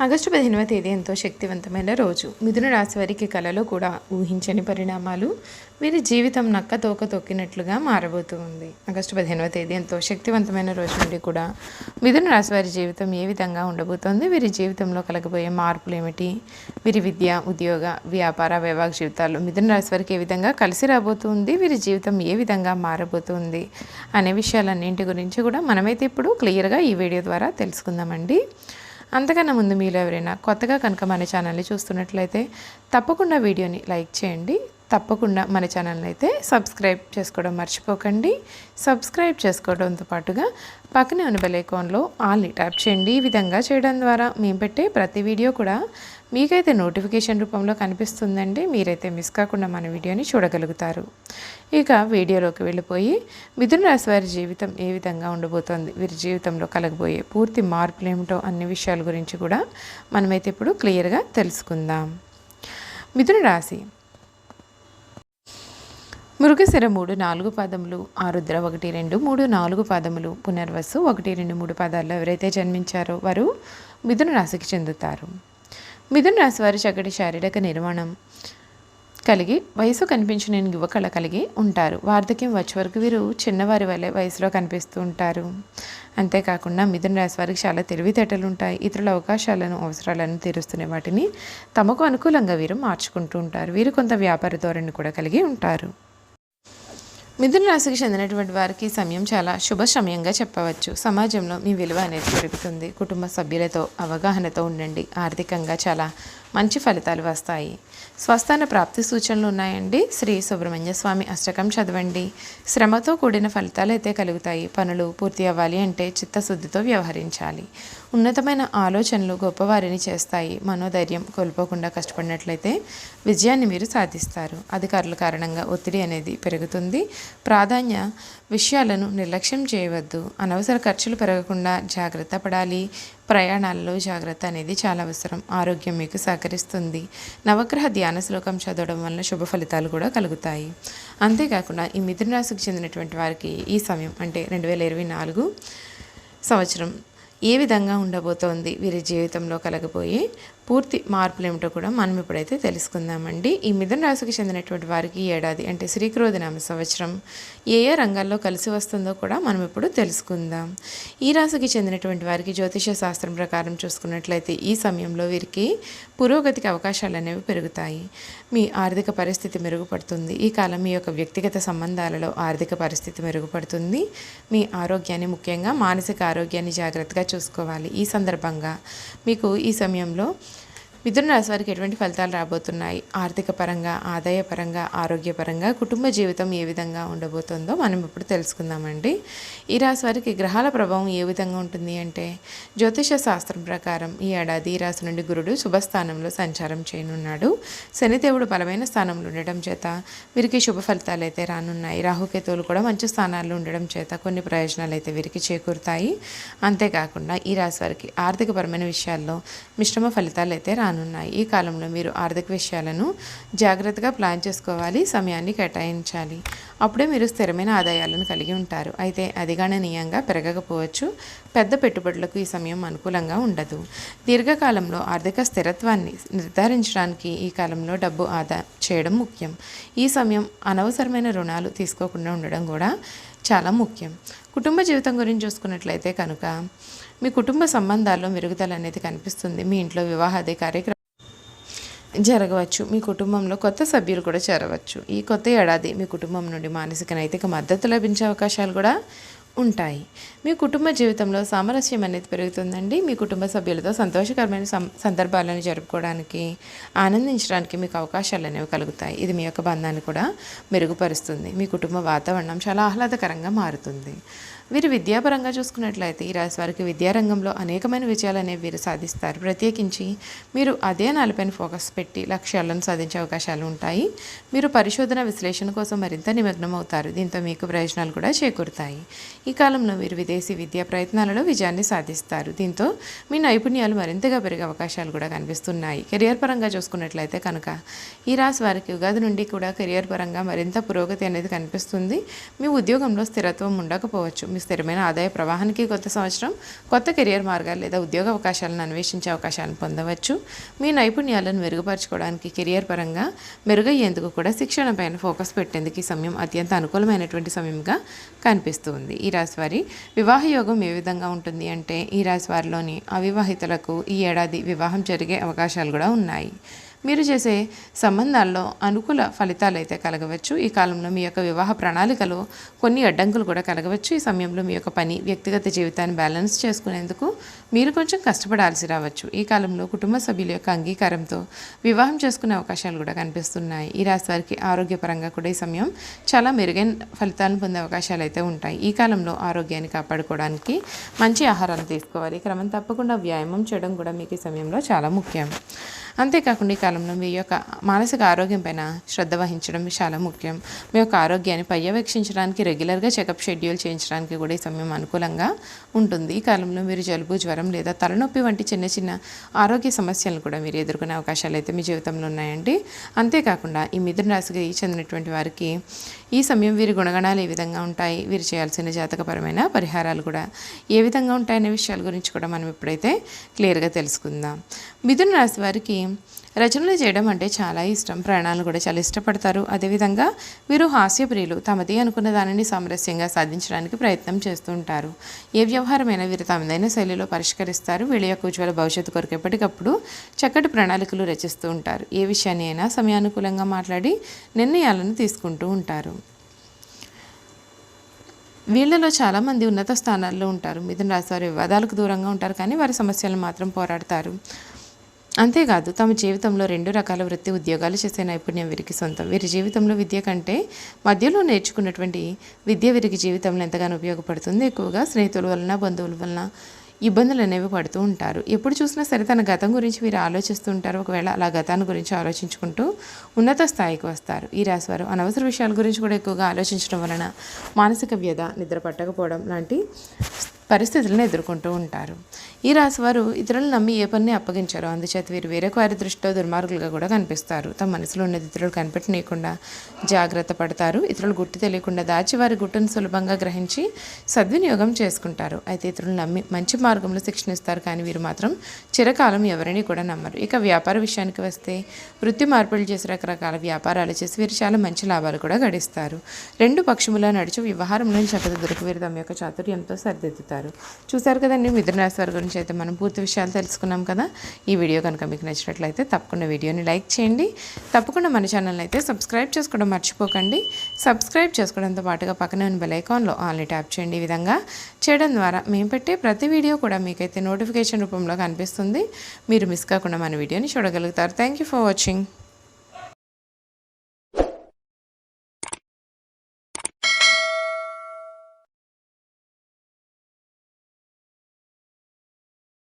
August 15వ తేదీ ఎంతో శక్తివంతమైన రోజు. మిథున రాశి వారికి కలలో కూడా ఊహించని పరిణామాలు వీరి జీవితం నక్క తోక తొక్కినట్లుగా మారబోతూ ఉంది. ఆగస్టు 15వ తేదీ ఎంతో శక్తివంతమైన రోజు నుండి కూడా మిథున రాశి వారి జీవితం ఏ విధంగా ఉండబోతోంది, వీరి జీవితంలో కలగబోయే మార్పులు ఏమిటి, వీరి విద్య, ఉద్యోగ, వ్యాపార, వైవాహిక జీవితాల్లో మిథున రాశి వారికి ఏ విధంగా కలిసి రాబోతుంది, వీరి జీవితం ఏ విధంగా మారబోతుంది అనే విషయాలన్నింటి గురించి కూడా మనమైతే ఇప్పుడు క్లియర్గా ఈ వీడియో ద్వారా తెలుసుకుందామండి. అంతకన్నా ముందు మీలో ఎవరైనా కొత్తగా కనుక మన ఛానల్ని చూస్తున్నట్లయితే తప్పకుండా వీడియోని లైక్ చేయండి. తప్పకుండా మన ఛానల్ని అయితే సబ్స్క్రైబ్ చేసుకోవడం మర్చిపోకండి. సబ్స్క్రైబ్ చేసుకోవడంతో పాటుగా పక్కనే ఉన్న బెల్ ఐకాన్లో ఆల్ని ట్యాప్ చేయండి. ఈ విధంగా చేయడం ద్వారా మేము పెట్టే ప్రతి వీడియో కూడా మీకైతే నోటిఫికేషన్ రూపంలో కనిపిస్తుందండి. మీరైతే మిస్ కాకుండా మన వీడియోని చూడగలుగుతారు. ఇక వీడియోలోకి వెళ్ళిపోయి మిథున రాశి వారి జీవితం ఏ విధంగా ఉండబోతోంది, వీరి జీవితంలో కలగబోయే పూర్తి మార్పులు ఏమిటో అన్ని విషయాల గురించి కూడా మనమైతే ఇప్పుడు క్లియర్గా తెలుసుకుందాం. మిథున రాశి మృగశిర 3, 4 పాదములు, ఆరుద్ర 1, 2, 3, 4 పాదములు, పునర్వసు 1, 2, 3 పాదాల్లో ఎవరైతే జన్మించారో వారు మిథున రాశికి చెందుతారు. మిథున రాశి వారి చక్కటి శారీరక నిర్మాణం కలిగి వయసు కనిపించిన యువకళ కలిగి ఉంటారు. వార్ధక్యం వచ్చే వరకు వీరు చిన్నవారి వల్లే వయసులో కనిపిస్తూ ఉంటారు. అంతేకాకుండా మిథున రాశి వారికి చాలా తెలివితేటలు ఉంటాయి. ఇతరుల అవకాశాలను, అవసరాలను తీరుస్తున్న వాటిని తమకు అనుకూలంగా వీరు మార్చుకుంటూ ఉంటారు. వీరు కొంత వ్యాపార ధోరణి కూడా కలిగి ఉంటారు. మిథున రాశికి చెందినటువంటి వారికి సమయం చాలా శుభ సమయంగా చెప్పవచ్చు. సమాజంలో మీ విలువ అనేది పెరుగుతుంది. కుటుంబ సభ్యులతో అవగాహనతో ఉండండి. ఆర్థికంగా చాలా మంచి ఫలితాలు వస్తాయి. స్వస్థాన ప్రాప్తి సూచనలు ఉన్నాయండి. శ్రీ సుబ్రహ్మణ్య స్వామి అష్టకం చదవండి. శ్రమతో కూడిన ఫలితాలు అయితే కలుగుతాయి. పనులు పూర్తి అవ్వాలి అంటే చిత్తశుద్ధితో వ్యవహరించాలి. ఉన్నతమైన ఆలోచనలు గొప్పవారిని చేస్తాయి. మనోధైర్యం కోల్పోకుండా కష్టపడినట్లయితే విజయాన్ని మీరు సాధిస్తారు. అధికారుల కారణంగా ఒత్తిడి అనేది పెరుగుతుంది. ప్రాధాన్య విషయాలను నిర్లక్ష్యం చేయవద్దు. అనవసర ఖర్చులు పెరగకుండా జాగ్రత్త పడాలి. ప్రయాణాలలో జాగ్రత్త అనేది చాలా అవసరం. ఆరోగ్యం మీకు సహకరిస్తుంది. నవగ్రహ ధ్యాన శ్లోకం చదవడం వల్ల శుభ ఫలితాలు కూడా కలుగుతాయి. అంతేకాకుండా ఈ మిథున రాశికి చెందినటువంటి వారికి ఈ సమయం అంటే 2024 సంవత్సరం ఏ విధంగా ఉండబోతోంది, వీరి జీవితంలో కలగబోయే పూర్తి మార్పులు ఏమిటో కూడా మనం ఇప్పుడైతే తెలుసుకుందామండి. ఈ మిథున రాశికి చెందినటువంటి వారికి ఈ ఏడాది అంటే శ్రీక్రోధనామ సంవత్సరం ఏ ఏ రంగాల్లో కలిసి వస్తుందో కూడా మనం ఇప్పుడు తెలుసుకుందాం. ఈ రాశికి చెందినటువంటి వారికి జ్యోతిష శాస్త్రం ప్రకారం చూసుకున్నట్లయితే ఈ సమయంలో వీరికి పురోగతికి అవకాశాలు అనేవి పెరుగుతాయి. మీ ఆర్థిక పరిస్థితి మెరుగుపడుతుంది. ఈ కాలం మీ యొక్క వ్యక్తిగత సంబంధాలలో ఆర్థిక పరిస్థితి మెరుగుపడుతుంది. మీ ఆరోగ్యాన్ని, ముఖ్యంగా మానసిక ఆరోగ్యాన్ని జాగ్రత్తగా చూసుకోవాలి. ఈ సందర్భంగా మీకు ఈ సమయంలో మిథున రాశి వారికి ఎటువంటి ఫలితాలు రాబోతున్నాయి, ఆర్థిక పరంగా, ఆదాయపరంగా, ఆరోగ్యపరంగా, కుటుంబ జీవితం ఏ విధంగా ఉండబోతుందో మనం ఇప్పుడు తెలుసుకుందామండి. ఈ రాశి వారికి గ్రహాల ప్రభావం ఏ విధంగా ఉంటుంది అంటే జ్యోతిష శాస్త్రం ప్రకారం ఈ ఏడాది ఈ రాశి నుండి గురుడు శుభస్థానంలో సంచారం చేయనున్నాడు. శనిదేవుడు బలమైన స్థానంలో ఉండడం చేత వీరికి శుభ ఫలితాలు అయితే రానున్నాయి. రాహుకేతువులు కూడా మంచి స్థానాల్లో ఉండడం చేత కొన్ని ప్రయోజనాలు అయితే వీరికి చేకూరుతాయి. అంతేకాకుండా ఈ రాశి వారికి ఆర్థికపరమైన విషయాల్లో మిశ్రమ ఫలితాలు అయితే రానున్నాయి. ఈ కాలంలో మీరు ఆర్థిక విషయాలను జాగ్రత్తగా ప్లాన్ చేసుకోవాలి. సమయాన్ని కేటాయించాలి. అప్పుడే మీరు స్థిరమైన ఆదాయాలను కలిగి ఉంటారు. అయితే అది గణనీయంగా పెరగకపోవచ్చు. పెద్ద పెట్టుబడులకు ఈ సమయం అనుకూలంగా ఉండదు. దీర్ఘకాలంలో ఆర్థిక స్థిరత్వాన్ని నిర్ధారించడానికి ఈ కాలంలో డబ్బు ఆదా చేయడం ముఖ్యం. ఈ సమయం అనవసరమైన రుణాలు తీసుకోకుండా ఉండడం కూడా చాలా ముఖ్యం. కుటుంబ జీవితం గురించి చూసుకున్నట్లయితే కనుక మీ కుటుంబ సంబంధాల్లో మెరుగుదల అనేది కనిపిస్తుంది. మీ ఇంట్లో వివాహాది కార్యక్రమం జరగవచ్చు. మీ కుటుంబంలో కొత్త సభ్యులు కూడా చేరవచ్చు. ఈ కొత్త ఏడాది మీ కుటుంబం నుండి మానసిక, నైతిక మద్దతు లభించే అవకాశాలు కూడా ఉంటాయి. మీ కుటుంబ జీవితంలో సామరస్యం అనేది పెరుగుతుందండి. మీ కుటుంబ సభ్యులతో సంతోషకరమైన సందర్భాలను జరుపుకోవడానికి, ఆనందించడానికి మీకు అవకాశాలు అనేవి కలుగుతాయి. ఇది మీ యొక్క బంధాన్ని కూడా మెరుగుపరుస్తుంది. మీ కుటుంబ వాతావరణం చాలా ఆహ్లాదకరంగా మారుతుంది. వీరు విద్యాపరంగా చూసుకున్నట్లయితే ఈ రాశి వారికి విద్యారంగంలో అనేకమైన విజయాలు అనేవి వీరు సాధిస్తారు. ప్రత్యేకించి మీరు అధ్యయనాలపైన ఫోకస్ పెట్టి లక్ష్యాలను సాధించే అవకాశాలు ఉంటాయి. మీరు పరిశోధన, విశ్లేషణ కోసం మరింత నిమగ్నం అవుతారు. దీంతో మీకు ప్రయోజనాలు కూడా చేకూరుతాయి. ఈ కాలంలో మీరు విదేశీ విద్యా ప్రయత్నాలలో విజయాన్ని సాధిస్తారు. దీంతో మీ నైపుణ్యాలు మరింతగా పెరిగే అవకాశాలు కూడా కనిపిస్తున్నాయి. కెరియర్ పరంగా చూసుకున్నట్లయితే కనుక ఈ రాశి వారికి ఉగాది నుండి కూడా కెరియర్ పరంగా మరింత పురోగతి అనేది కనిపిస్తుంది. మీ ఉద్యోగంలో స్థిరత్వం ఉండకపోవచ్చు. మీ స్థిరమైన ఆదాయ ప్రవాహానికి కొత్త సంవత్సరం కొత్త కెరియర్ మార్గాలు లేదా ఉద్యోగ అవకాశాలను అన్వేషించే అవకాశాలను పొందవచ్చు. మీ నైపుణ్యాలను మెరుగుపరచుకోవడానికి కెరియర్ పరంగా మెరుగయ్యేందుకు కూడా శిక్షణ పైన ఫోకస్ పెట్టేందుకు ఈ సమయం అత్యంత అనుకూలమైనటువంటి సమయంగా కనిపిస్తుంది. ఈ రాశి వారి వివాహ యోగం ఏ విధంగా ఉంటుంది అంటే ఈ రాశి వారిలోని అవివాహితులకు ఈ ఏడాది వివాహం జరిగే అవకాశాలు కూడా ఉన్నాయి. మీరు చేసే సంబంధాల్లో అనుకూల ఫలితాలు అయితే కలగవచ్చు. ఈ కాలంలో మీ యొక్క వివాహ ప్రణాళికలో కొన్ని అడ్డంకులు కూడా కలగవచ్చు. ఈ సమయంలో మీ యొక్క పని వ్యక్తిగత జీవితాన్ని బ్యాలెన్స్ చేసుకునేందుకు మీరు కొంచెం కష్టపడాల్సి రావచ్చు. ఈ కాలంలో కుటుంబ సభ్యుల యొక్క అంగీకారంతో వివాహం చేసుకునే అవకాశాలు కూడా కనిపిస్తున్నాయి. ఈ రాశి వారికి ఆరోగ్యపరంగా కూడా ఈ సమయం చాలా మెరుగైన ఫలితాలను పొందే అవకాశాలు అయితే ఉంటాయి. ఈ కాలంలో ఆరోగ్యాన్ని కాపాడుకోవడానికి మంచి ఆహారాన్ని తీసుకోవాలి. క్రమం తప్పకుండా వ్యాయామం చేయడం కూడా మీకు ఈ సమయంలో చాలా ముఖ్యం. అంతేకాకుండా ఈ కాలంలో మీ యొక్క మానసిక ఆరోగ్యం పైన శ్రద్ధ వహించడం చాలా ముఖ్యం. మీ యొక్క ఆరోగ్యాన్ని పర్యవేక్షించడానికి రెగ్యులర్గా చెకప్ షెడ్యూల్ చేయించడానికి కూడా ఈ సమయం అనుకూలంగా ఉంటుంది. ఈ కాలంలో మీరు జలుబు, జ్వరం లేదా తలనొప్పి వంటి చిన్న చిన్న ఆరోగ్య సమస్యలను కూడా మీరు ఎదుర్కొనే అవకాశాలు అయితే మీ జీవితంలో ఉన్నాయండి. అంతేకాకుండా ఈ మిథున రాశికి చెందినటువంటి వారికి ఈ సమయం వీరి గుణగణాలు ఏ విధంగా ఉంటాయి, వీరు చేయాల్సిన జాతకపరమైన పరిహారాలు కూడా ఏ విధంగా ఉంటాయనే విషయాల గురించి కూడా మనం ఇప్పుడైతే క్లియర్గా తెలుసుకుందాం. మిథున రాశి వారికి రచనలు చేయడం అంటే చాలా ఇష్టం. ప్రయాణాలు కూడా చాలా ఇష్టపడతారు. అదేవిధంగా వీరు హాస్యప్రియులు. తమది అనుకున్న దానిని సామరస్యంగా సాధించడానికి ప్రయత్నం చేస్తూ ఉంటారు. ఏ వ్యవహారమైనా వీరు తమదైన శైలిలో పరిష్కరిస్తారు. వీళ్ళ యొక్క ఉజ్వల భవిష్యత్తు కొరకు ఎప్పటికప్పుడు చక్కటి ప్రణాళికలు రచిస్తూ ఉంటారు. ఏ విషయాన్ని అయినా సమయానుకూలంగా మాట్లాడి నిర్ణయాలను తీసుకుంటూ ఉంటారు. వీళ్ళలో చాలామంది ఉన్నత స్థానాల్లో ఉంటారు. మిథున రాశి వారి వివాదాలకు దూరంగా ఉంటారు, కానీ వారి సమస్యలను మాత్రం పోరాడతారు. అంతేకాదు తమ జీవితంలో 2 రకాల వృత్తి ఉద్యోగాలు చేసే నైపుణ్యం వీరికి సొంతం. వీరి జీవితంలో విద్య కంటే మధ్యలో నేర్చుకున్నటువంటి విద్య వీరికి జీవితంలో ఎంతగానో ఉపయోగపడుతుంది. ఎక్కువగా స్నేహితుల వలన, బంధువుల వలన ఇబ్బందులు అనేవి పడుతూ ఉంటారు. ఎప్పుడు చూసినా సరే తన గతం గురించి వీరు ఆలోచిస్తూ ఉంటారు. ఒకవేళ అలా గతాన్ని గురించి ఆలోచించుకుంటూ ఉన్నత స్థాయికి వస్తారు. ఈ రాశి వారు అనవసర విషయాల గురించి కూడా ఎక్కువగా ఆలోచించడం వలన మానసిక వ్యధ, నిద్ర పట్టకపోవడం లాంటి పరిస్థితులను ఎదుర్కొంటూ ఉంటారు. ఈ రాశివారు ఇతరులను నమ్మి ఏ పనిని అప్పగించారో అందుచేత వీరు వేరొక వారి దృష్టిలో దుర్మార్గులుగా కూడా కనిపిస్తారు. తమ మనసులో ఉన్నది ఇతరులు కనిపెట్టనీయకుండా జాగ్రత్త పడతారు. ఇతరులు గుర్తు తెలియకుండా దాచి వారి గుట్టును సులభంగా గ్రహించి సద్వినియోగం చేసుకుంటారు. అయితే ఇతరులను నమ్మి మంచి మార్గంలో శిక్షణ ఇస్తారు, కానీ వీరు మాత్రం చిరకాలం ఎవరిని కూడా నమ్మరు. ఇక వ్యాపార విషయానికి వస్తే వృత్తి మార్పులు చేసి రకరకాల వ్యాపారాలు చేసి వీరు చాలా మంచి లాభాలు కూడా గడిస్తారు. 2 పక్షములా నడిచి వ్యవహారంలో చక్కగా దొరికి వీరు తమ యొక్క చాతుర్యంతో సరిదిద్దుతారు. చూశారు కదండి, మిథున రాశి వారి గురించి అయితే మనం పూర్తి విషయాలు తెలుసుకున్నాం కదా. ఈ వీడియో కనుక మీకు నచ్చినట్లయితే తప్పకుండా వీడియోని లైక్ చేయండి. తప్పకుండా మన ఛానల్ని అయితే సబ్స్క్రైబ్ చేసుకోవడం మర్చిపోకండి. సబ్స్క్రైబ్ చేసుకోవడంతో పాటుగా పక్కనే ఉన్న బెల్ ఐకాన్లో ఆల్ని ట్యాప్ చేయండి. ఈ విధంగా చేయడం ద్వారా మేము పెట్టే ప్రతి వీడియో కూడా మీకైతే నోటిఫికేషన్ రూపంలో కనిపిస్తుంది. మీరు మిస్ కాకుండా మన వీడియోని చూడగలుగుతారు. Thank you for watching.